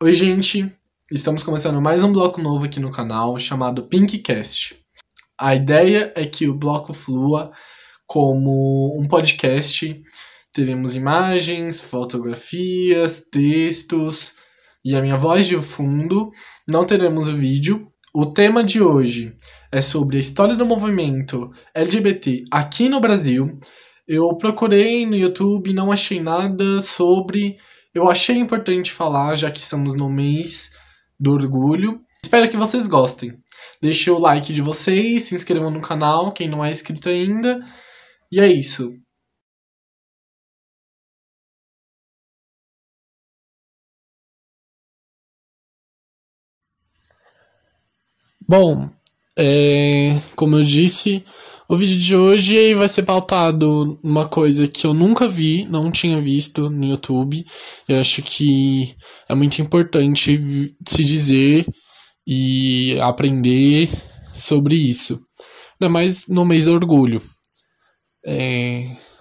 Oi, gente! Estamos começando mais um bloco novo aqui no canal chamado Pinkcast. A ideia é que o bloco flua como um podcast. Teremos imagens, fotografias, textos e a minha voz de fundo. Não teremos o vídeo. O tema de hoje é sobre a história do movimento LGBT aqui no Brasil. Eu procurei no YouTube e não achei nada sobre. Eu achei importante falar, já que estamos no mês do orgulho. Espero que vocês gostem. Deixe o like de vocês, se inscrevam no canal, quem não é inscrito ainda. E é isso. Bom, como eu disse, o vídeo de hoje vai ser pautado numa coisa que eu nunca vi, não tinha visto no YouTube. Eu acho que é muito importante se dizer e aprender sobre isso. Ainda mais no mês do orgulho.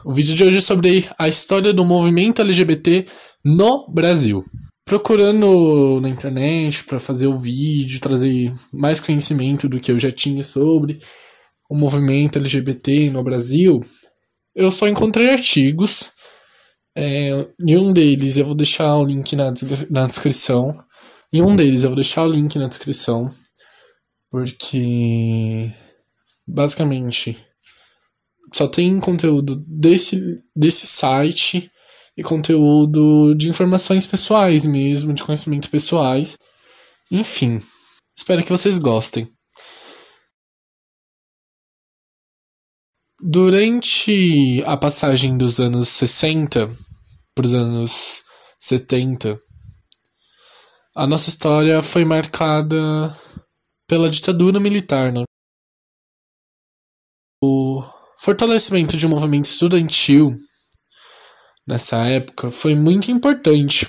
O vídeo de hoje é sobre a história do movimento LGBT no Brasil. Procurando na internet para fazer o vídeo, trazer mais conhecimento do que eu já tinha sobre o movimento LGBT no Brasil, eu só encontrei artigos. De um deles eu vou deixar o link na descrição. Porque basicamente só tem conteúdo desse site e conteúdo de informações pessoais mesmo, de conhecimentos pessoais. Enfim, espero que vocês gostem. Durante a passagem dos anos 60 para os anos 70, a nossa história foi marcada pela ditadura militar, né? O fortalecimento de um movimento estudantil nessa época foi muito importante,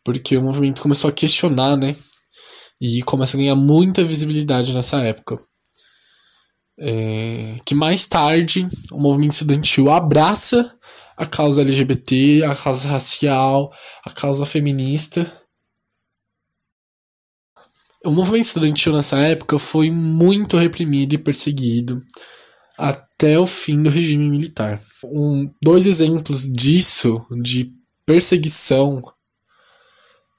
porque o movimento começou a questionar, né? E começa a ganhar muita visibilidade nessa época. Que mais tarde o movimento estudantil abraça a causa LGBT, a causa racial, a causa feminista. O movimento estudantil nessa época foi muito reprimido e perseguido até o fim do regime militar. Dois exemplos disso, de perseguição,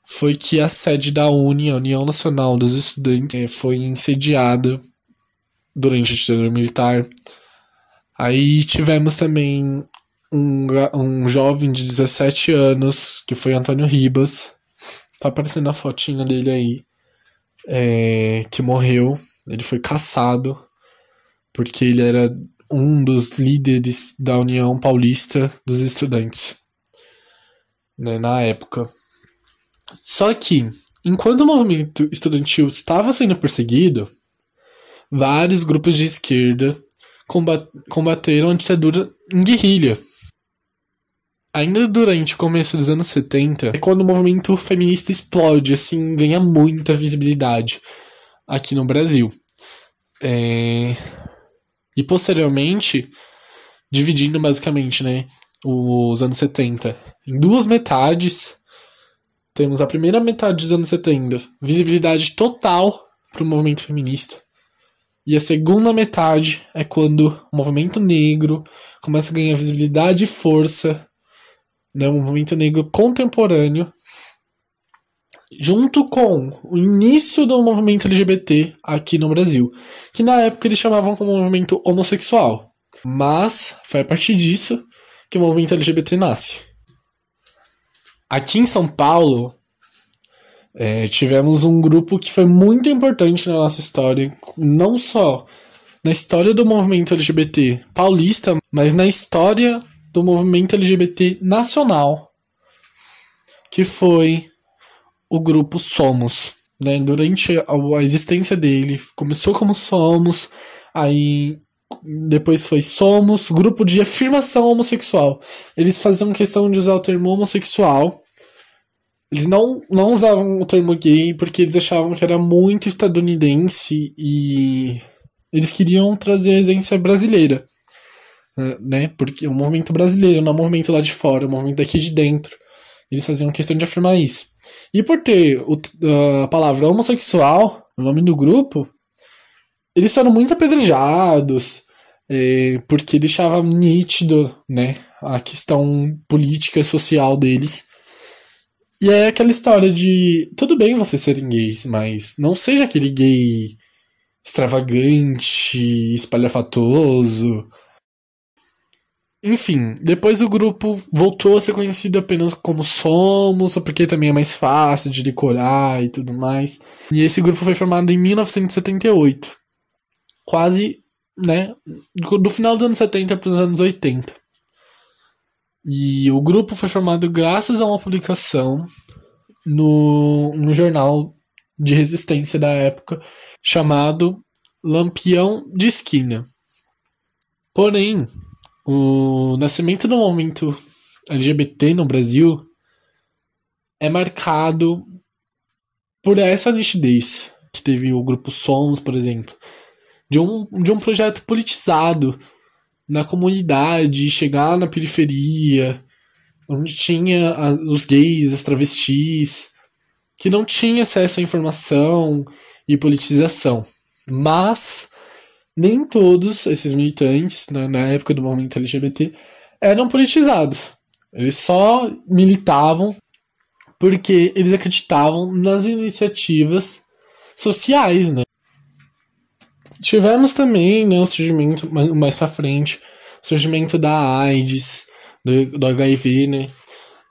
foi que a sede da UNE, a União Nacional dos Estudantes, foi incendiada durante a ditadura militar. Aí tivemos também um jovem de 17 anos, que foi Antônio Ribas, tá aparecendo a fotinha dele aí, que morreu. Ele foi caçado porque ele era um dos líderes da União Paulista dos Estudantes, né, na época. Só que, enquanto o movimento estudantil estava sendo perseguido, vários grupos de esquerda combateram a ditadura em guerrilha. Ainda durante o começo dos anos 70, é quando o movimento feminista explode, assim, ganha muita visibilidade aqui no Brasil. E posteriormente, dividindo basicamente, né, os anos 70 em duas metades. Temos a primeira metade dos anos 70, visibilidade total para o movimento feminista. E a segunda metade é quando o movimento negro começa a ganhar visibilidade e força, né, um movimento negro contemporâneo, junto com o início do movimento LGBT aqui no Brasil, que na época eles chamavam como movimento homossexual. Mas foi a partir disso que o movimento LGBT nasce. Aqui em São Paulo, tivemos um grupo que foi muito importante na nossa história, não só na história do movimento LGBT paulista, mas na história do movimento LGBT nacional, que foi o grupo Somos. Né? Durante a existência dele, começou como Somos, aí depois foi Somos, grupo de afirmação homossexual. Eles faziam questão de usar o termo homossexual. Eles não usavam o termo gay porque eles achavam que era muito estadunidense e eles queriam trazer a essência brasileira, né? Porque o movimento brasileiro, não o movimento lá de fora, o movimento daqui de dentro. Eles faziam questão de afirmar isso. E por ter a palavra homossexual no nome do grupo, eles foram muito apedrejados, porque deixava nítido, né, a questão política e social deles. E é aquela história de, tudo bem vocês serem gays, mas não seja aquele gay extravagante, espalhafatoso. Enfim, depois o grupo voltou a ser conhecido apenas como Somos, porque também é mais fácil de decorar e tudo mais. E esse grupo foi formado em 1978. Quase, né, do final dos anos 70 para os anos 80. E o grupo foi formado graças a uma publicação no jornal de resistência da época, chamado Lampião de Esquina. Porém, o nascimento do movimento LGBT no Brasil é marcado por essa nitidez que teve o grupo Somos, por exemplo, de um projeto politizado na comunidade, chegar na periferia, onde tinha os gays, as travestis, que não tinha acesso à informação e politização. Mas nem todos esses militantes, né, na época do movimento LGBT, eram politizados. Eles só militavam porque eles acreditavam nas iniciativas sociais, né? Tivemos também, né, o surgimento, mais pra frente, o surgimento da AIDS, do HIV, né?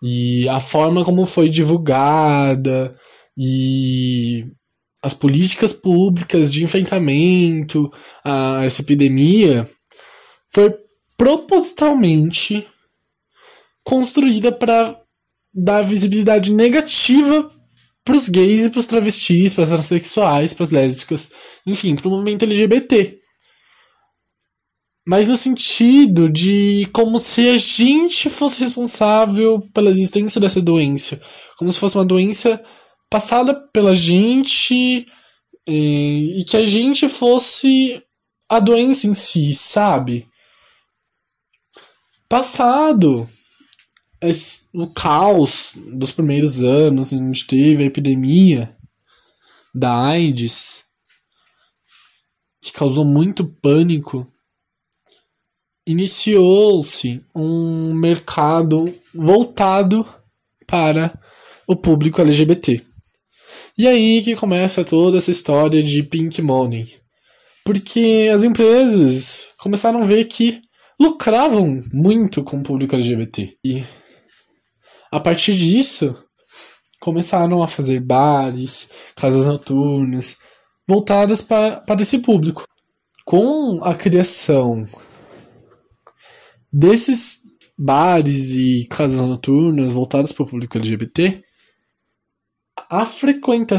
E a forma como foi divulgada e as políticas públicas de enfrentamento a essa epidemia foi propositalmente construída para dar visibilidade negativa para os gays e para os travestis, para as transexuais, para as lésbicas, enfim, para o movimento LGBT. Mas no sentido de como se a gente fosse responsável pela existência dessa doença. Como se fosse uma doença passada pela gente e que a gente fosse a doença em si, sabe? Passado o caos dos primeiros anos, onde teve a epidemia da AIDS, que causou muito pânico, iniciou-se um mercado voltado para o público LGBT. E aí que começa toda essa história de pink money. Porque as empresas começaram a ver que lucravam muito com o público LGBT. E a partir disso, começaram a fazer bares, casas noturnas, voltadas para esse público. Com a criação desses bares e casas noturnas voltadas para o público LGBT, a frequentar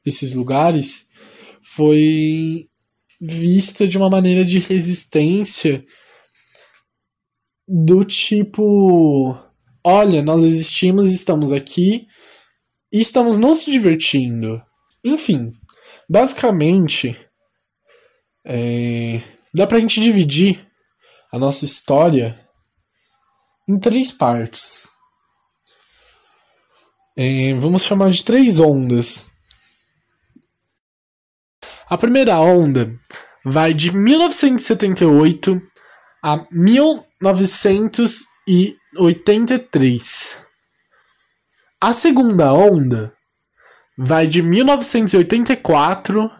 esses lugares foi vista de uma maneira de resistência do tipo, olha, nós existimos, estamos aqui e estamos nos divertindo. Enfim, basicamente, dá pra gente dividir a nossa história em 3 partes. Vamos chamar de 3 ondas. A primeira onda vai de 1978 a 1983. A segunda onda vai de 1984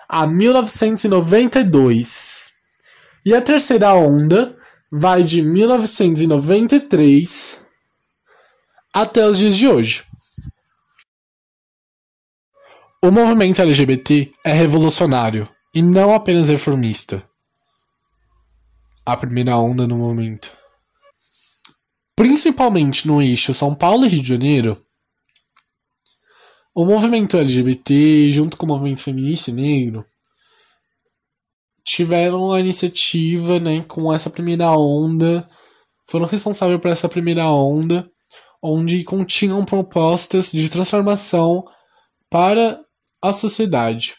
a 1992. E a terceira onda vai de 1993 até os dias de hoje. O movimento LGBT é revolucionário e não apenas reformista. A primeira onda no momento. Principalmente no eixo São Paulo e Rio de Janeiro, o movimento LGBT, junto com o movimento feminista e negro, tiveram a iniciativa, né, com essa primeira onda, foram responsáveis por essa primeira onda, onde continham propostas de transformação para a sociedade,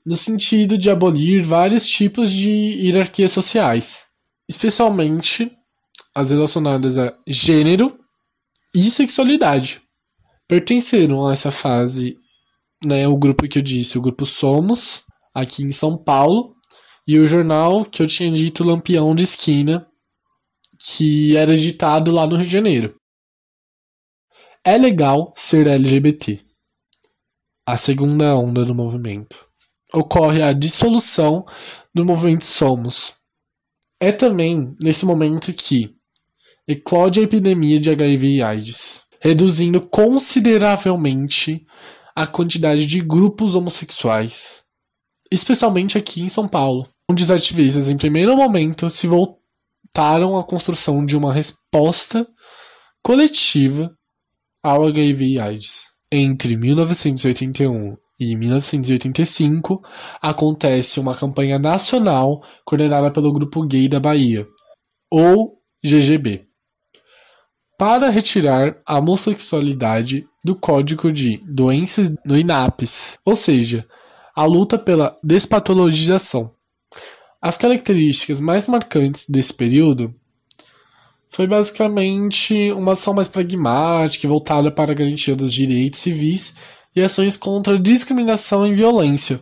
no sentido de abolir vários tipos de hierarquias sociais, especialmente as relacionadas a gênero e sexualidade. Pertenceram a essa fase, né, o grupo que eu disse, o grupo Somos, aqui em São Paulo, e o jornal que eu tinha dito, Lampião de Esquina, que era editado lá no Rio de Janeiro. É legal ser LGBT. A segunda onda do movimento. Ocorre a dissolução do movimento Somos. É também nesse momento que eclode a epidemia de HIV e AIDS, reduzindo consideravelmente a quantidade de grupos homossexuais, especialmente aqui em São Paulo, onde os ativistas, em primeiro momento, se voltaram à construção de uma resposta coletiva ao HIV e AIDS. Entre 1981 e 1985, acontece uma campanha nacional coordenada pelo Grupo Gay da Bahia, ou GGB, para retirar a homossexualidade do Código de Doenças do INAPS, ou seja, a luta pela despatologização. As características mais marcantes desse período foi basicamente uma ação mais pragmática e voltada para a garantia dos direitos civis e ações contra a discriminação e violência.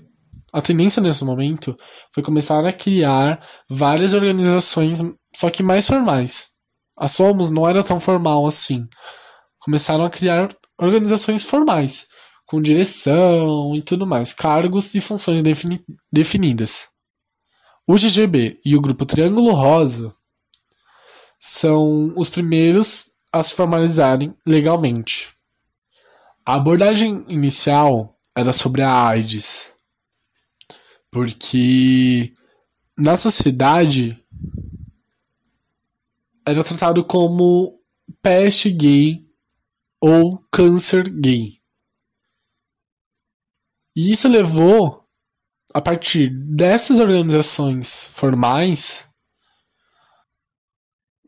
A tendência nesse momento foi começar a criar várias organizações, só que mais formais. A Somos não era tão formal assim. Começaram a criar organizações formais, com direção e tudo mais, cargos e funções definidas. O GGB e o Grupo Triângulo Rosa são os primeiros a se formalizarem legalmente. A abordagem inicial era sobre a AIDS, porque na sociedade era tratado como peste gay ou câncer gay. E isso levou, a partir dessas organizações formais,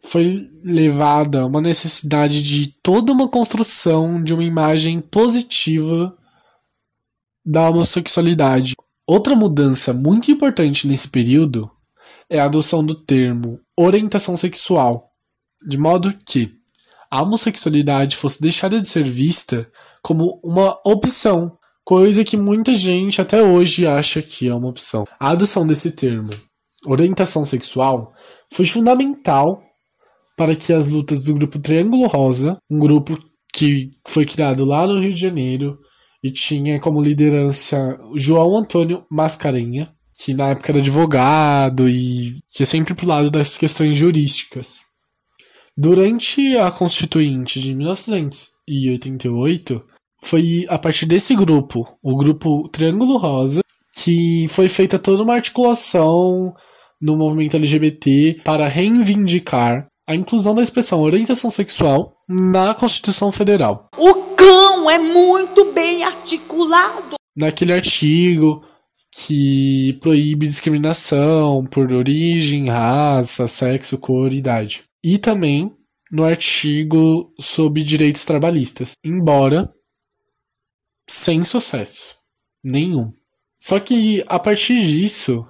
foi levada uma necessidade de toda uma construção de uma imagem positiva da homossexualidade. Outra mudança muito importante nesse período é a adoção do termo orientação sexual, de modo que a homossexualidade fosse deixada de ser vista como uma opção, coisa que muita gente até hoje acha que é uma opção. A adoção desse termo, orientação sexual, foi fundamental para que as lutas do Grupo Triângulo Rosa, um grupo que foi criado lá no Rio de Janeiro e tinha como liderança João Antônio Mascarenha, que na época era advogado e que é sempre pro lado das questões jurídicas. Durante a Constituinte de 1988, foi a partir desse grupo, o Grupo Triângulo Rosa, que foi feita toda uma articulação no movimento LGBT para reivindicar a inclusão da expressão orientação sexual na Constituição Federal. O cão é muito bem articulado. Naquele artigo que proíbe discriminação por origem, raça, sexo, cor e idade. E também no artigo sobre direitos trabalhistas, embora sem sucesso nenhum. Só que a partir disso,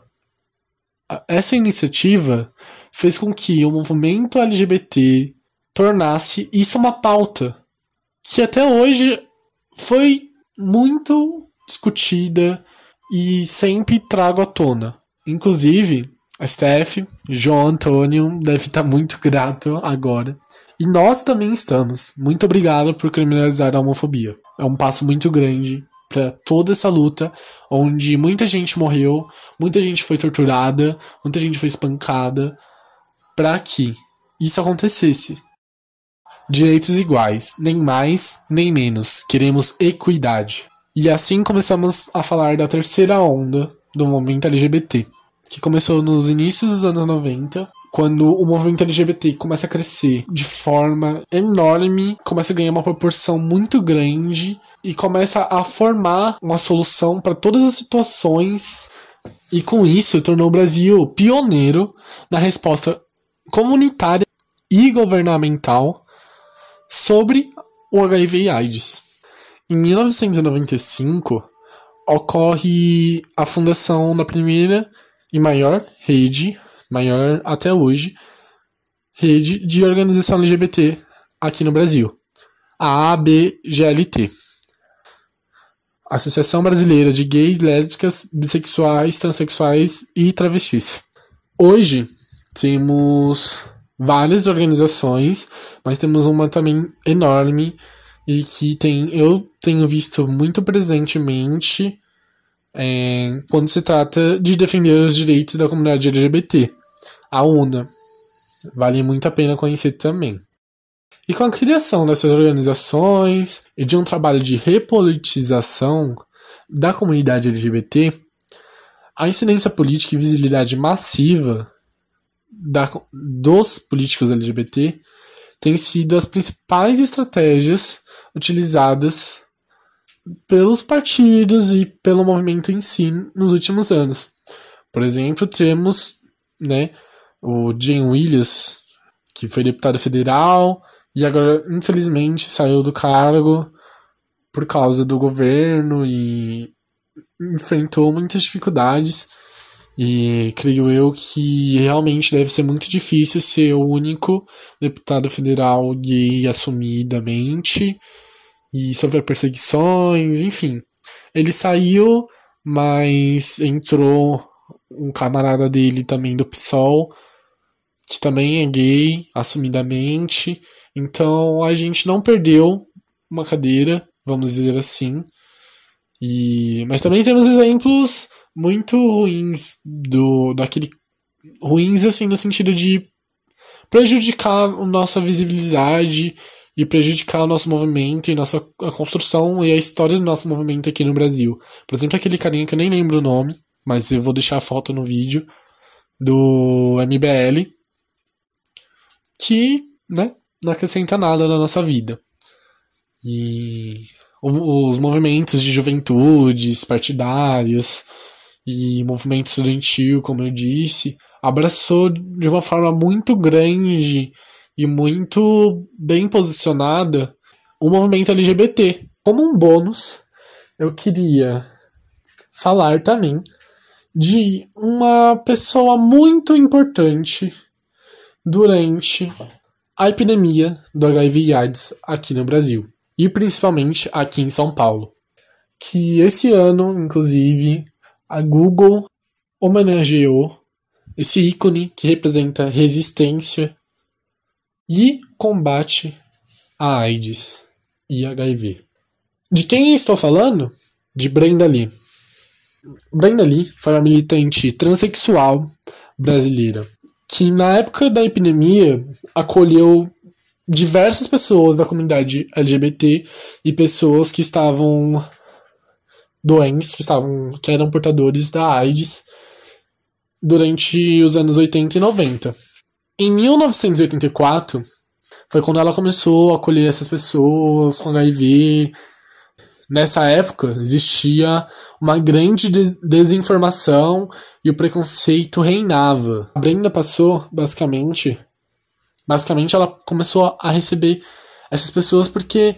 essa iniciativa fez com que o movimento LGBT tornasse isso uma pauta que até hoje foi muito discutida e sempre trago à tona. Inclusive, a Steph, João Antônio deve estar muito grato agora. E nós também estamos. Muito obrigado por criminalizar a homofobia. É um passo muito grande para toda essa luta, onde muita gente morreu, muita gente foi torturada, muita gente foi espancada, para que isso acontecesse. Direitos iguais, nem mais, nem menos. Queremos equidade. E assim começamos a falar da terceira onda do movimento LGBT, que começou nos inícios dos anos 90, quando o movimento LGBT começa a crescer de forma enorme, começa a ganhar uma proporção muito grande e começa a formar uma solução para todas as situações. E com isso tornou o Brasil pioneiro na resposta comunitária e governamental sobre o HIV e AIDS. Em 1995, ocorre a fundação da primeira e maior rede, maior até hoje, rede de organização LGBT aqui no Brasil, a ABGLT. Associação Brasileira de Gays, Lésbicas, Bissexuais, Transsexuais e Travestis. Hoje temos várias organizações, mas temos uma também enorme e que eu tenho visto muito presentemente quando se trata de defender os direitos da comunidade LGBT, a UNA. Vale muito a pena conhecer também. E com a criação dessas organizações e de um trabalho de repolitização da comunidade LGBT, a incidência política e visibilidade massiva dos políticos LGBT tem sido as principais estratégias utilizadas pelos partidos e pelo movimento em si nos últimos anos. Por exemplo, temos o Jean Willis, que foi deputado federal e agora, infelizmente, saiu do cargo por causa do governo e enfrentou muitas dificuldades. E creio eu que realmente deve ser muito difícil ser o único deputado federal gay assumidamente e sofrer perseguições, enfim. Ele saiu, mas entrou um camarada dele também do PSOL, que também é gay, assumidamente. Então a gente não perdeu uma cadeira, vamos dizer assim. Mas também temos exemplos muito ruins ruins assim no sentido de prejudicar a nossa visibilidade e prejudicar o nosso movimento e a construção e a história do nosso movimento aqui no Brasil. Por exemplo, aquele carinha que eu nem lembro o nome, mas eu vou deixar a foto no vídeo, do MBL, que, não acrescenta nada na nossa vida. E os movimentos de juventudes partidários e movimento estudantil, como eu disse, abraçou de uma forma muito grande e muito bem posicionada o movimento LGBT. Como um bônus, eu queria falar também de uma pessoa muito importante durante a epidemia do HIV e AIDS aqui no Brasil, e principalmente aqui em São Paulo, que esse ano, inclusive, a Google homenageou esse ícone que representa resistência e combate à AIDS e HIV. De quem estou falando? De Brenda Lee. Brenda Lee foi uma militante transexual brasileira que, na época da epidemia, acolheu diversas pessoas da comunidade LGBT e pessoas que estavam doentes, que eram portadores da AIDS durante os anos 80 e 90. Em 1984, foi quando ela começou a acolher essas pessoas com HIV. Nessa época, existia uma grande desinformação e o preconceito reinava. A Brenda passou, basicamente ela começou a receber essas pessoas porque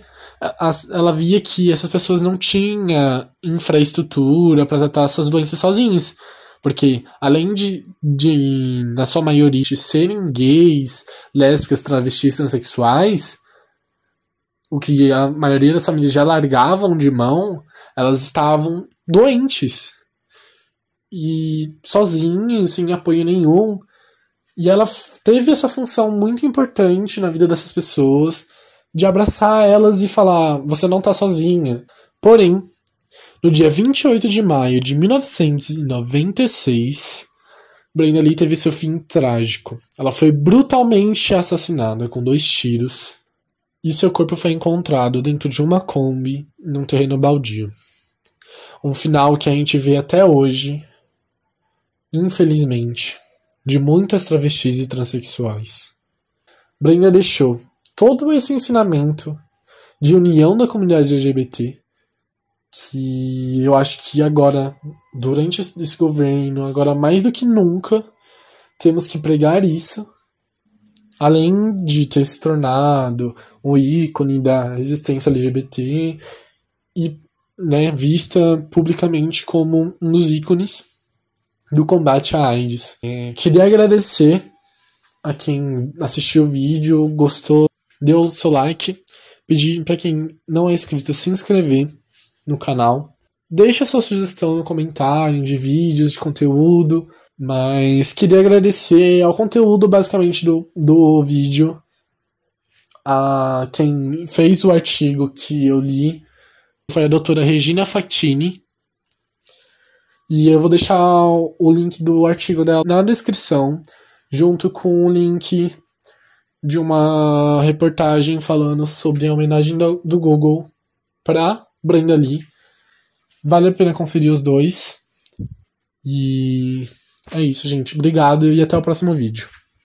ela via que essas pessoas não tinham infraestrutura para tratar suas doenças sozinhas. Porque, além de na sua maioria, serem gays, lésbicas, travestis, transexuais, o que a maioria das famílias já largavam de mão, elas estavam doentes. E sozinhas, sem apoio nenhum. E ela teve essa função muito importante na vida dessas pessoas, de abraçar elas e falar, você não tá sozinha. Porém, no dia 28 de maio de 1996, Brenda Lee teve seu fim trágico. Ela foi brutalmente assassinada com 2 tiros e seu corpo foi encontrado dentro de uma Kombi num terreno baldio. Um final que a gente vê até hoje, infelizmente, de muitas travestis e transexuais. Brenda deixou todo esse ensinamento de união da comunidade LGBT, que eu acho que agora, durante esse governo, agora mais do que nunca, temos que pregar isso, além de ter se tornado um ícone da resistência LGBT e vista publicamente como um dos ícones do combate à AIDS. Queria agradecer a quem assistiu o vídeo, gostou, deu o seu like. Pedir para quem não é inscrito se inscrever no canal. Deixa sua sugestão no comentário de vídeos, de conteúdo. Mas queria agradecer ao conteúdo basicamente do vídeo. A quem fez o artigo que eu li foi a doutora Regina Facchini. E eu vou deixar o link do artigo dela na descrição, junto com o link de uma reportagem falando sobre a homenagem do Google para Brenda Lee. Vale a pena conferir os dois. E é isso, gente. Obrigado e até o próximo vídeo.